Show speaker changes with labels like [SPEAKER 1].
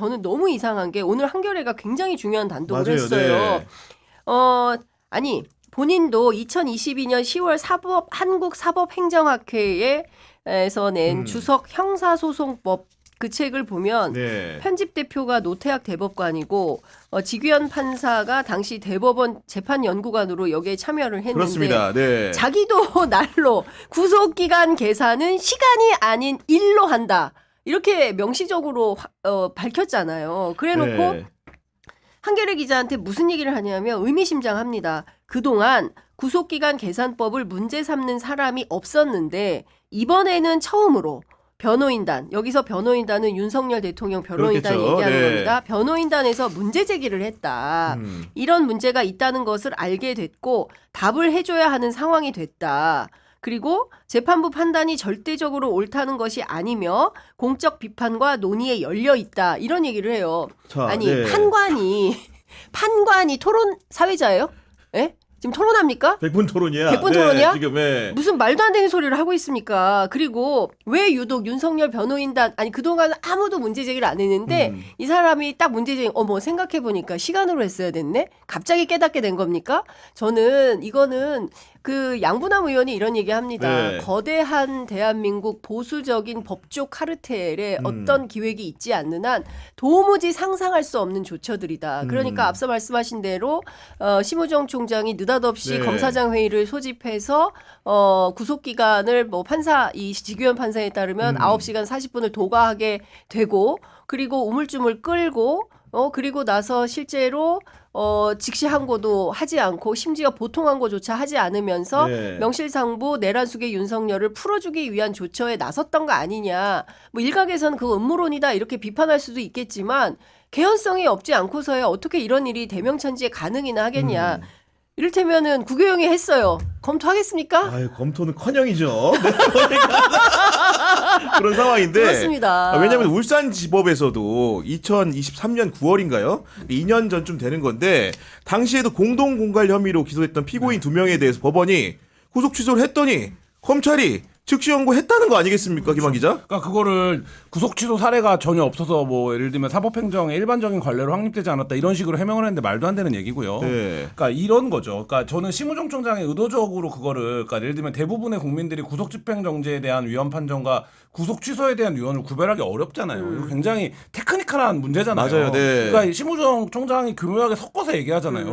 [SPEAKER 1] 저는 너무 이상한 게 오늘 한겨레가 굉장히 중요한 단독을
[SPEAKER 2] 맞아요.
[SPEAKER 1] 했어요.
[SPEAKER 2] 네.
[SPEAKER 1] 아니 본인도 2022년 10월 한국사법행정학회에서 낸 주석 형사소송법 그 책을 보면
[SPEAKER 2] 네.
[SPEAKER 1] 편집 대표가 노태학 대법관이고 지규현 판사가 당시 대법원 재판연구관으로 여기에 참여를 했는데
[SPEAKER 2] 그렇습니다. 네.
[SPEAKER 1] 자기도 날로 구속기간 계산은 시간이 아닌 일로 한다. 이렇게 명시적으로 밝혔잖아요. 그래놓고
[SPEAKER 2] 네.
[SPEAKER 1] 한겨레 기자한테 무슨 얘기를 하냐면 의미심장합니다. 그동안 구속기간 계산법을 문제 삼는 사람이 없었는데 이번에는 처음으로 변호인단, 여기서 변호인단은 윤석열 대통령 변호인단
[SPEAKER 2] 그렇겠죠.
[SPEAKER 1] 얘기하는
[SPEAKER 2] 네.
[SPEAKER 1] 겁니다. 변호인단에서 문제 제기를 했다. 이런 문제가 있다는 것을 알게 됐고 답을 해줘야 하는 상황이 됐다. 그리고 재판부 판단이 절대적으로 옳다는 것이 아니며 공적 비판과 논의에 열려 있다. 이런 얘기를 해요.
[SPEAKER 2] 자,
[SPEAKER 1] 아니
[SPEAKER 2] 네.
[SPEAKER 1] 판관이 토론 사회자예요? 예? 지금 토론합니까?
[SPEAKER 2] 100분 토론이야.
[SPEAKER 1] 100분 토론이야?
[SPEAKER 2] 지금
[SPEAKER 1] 무슨 말도 안 되는 소리를 하고 있습니까? 그리고 왜 유독 윤석열 변호인단 아니 그동안 아무도 문제 제기를 안 했는데 이 사람이 딱 문제 제기 생각해 보니까 시간으로 했어야 됐네. 갑자기 깨닫게 된 겁니까? 저는 이거는 그 양부남 의원이 이런 얘기합니다.
[SPEAKER 2] 네.
[SPEAKER 1] 거대한 대한민국 보수적인 법조 카르텔에 어떤 기획이 있지 않는 한 도무지 상상할 수 없는 조처들이다. 그러니까 앞서 말씀하신 대로 심우정 총장이 느닷없이
[SPEAKER 2] 네.
[SPEAKER 1] 검사장 회의를 소집해서 구속 기간을 뭐 판사 이 지규현 판사에 따르면 9시간 40분을 도과하게 되고 그리고 우물쭈물 끌고 그리고 나서 실제로 직시 항고도 하지 않고 심지어 보통 항고조차 하지 않으면서
[SPEAKER 2] 네.
[SPEAKER 1] 명실상부 내란숙의 윤석열을 풀어주기 위한 조처에 나섰던 거 아니냐. 뭐 일각에서는 그거 음모론이다 이렇게 비판할 수도 있겠지만 개연성이 없지 않고서야 어떻게 이런 일이 대명찬지에 가능이나 하겠냐. 이를테면은 구교영이 했어요. 검토하겠습니까?
[SPEAKER 2] 아유, 검토는커녕이죠. 그런 상황인데.
[SPEAKER 1] 그렇습니다.
[SPEAKER 2] 왜냐하면 울산지법에서도 2023년 9월인가요? 2년 전쯤 되는 건데 당시에도 공동공갈 혐의로 기소됐던 피고인 2명에 대해서 법원이 구속 취소를 했더니 검찰이 즉시 연구했다는 거 아니겠습니까, 김한 기자?
[SPEAKER 3] 그러니까 그거를 구속 취소 사례가 전혀 없어서 뭐 예를 들면 사법행정의 일반적인 관례로 확립되지 않았다 이런 식으로 해명을 했는데 말도 안 되는 얘기고요.
[SPEAKER 2] 네.
[SPEAKER 3] 그러니까 이런 거죠. 그러니까 저는 심우정 총장이 의도적으로 그거를 그러니까 예를 들면 대부분의 국민들이 구속 집행 정지에 대한 위헌 판정과 구속 취소에 대한 위헌을 구별하기 어렵잖아요. 이거 굉장히 테크니컬한 문제잖아요.
[SPEAKER 2] 맞아요. 네.
[SPEAKER 3] 그러니까 심우정 총장이 교묘하게 섞어서 얘기하잖아요.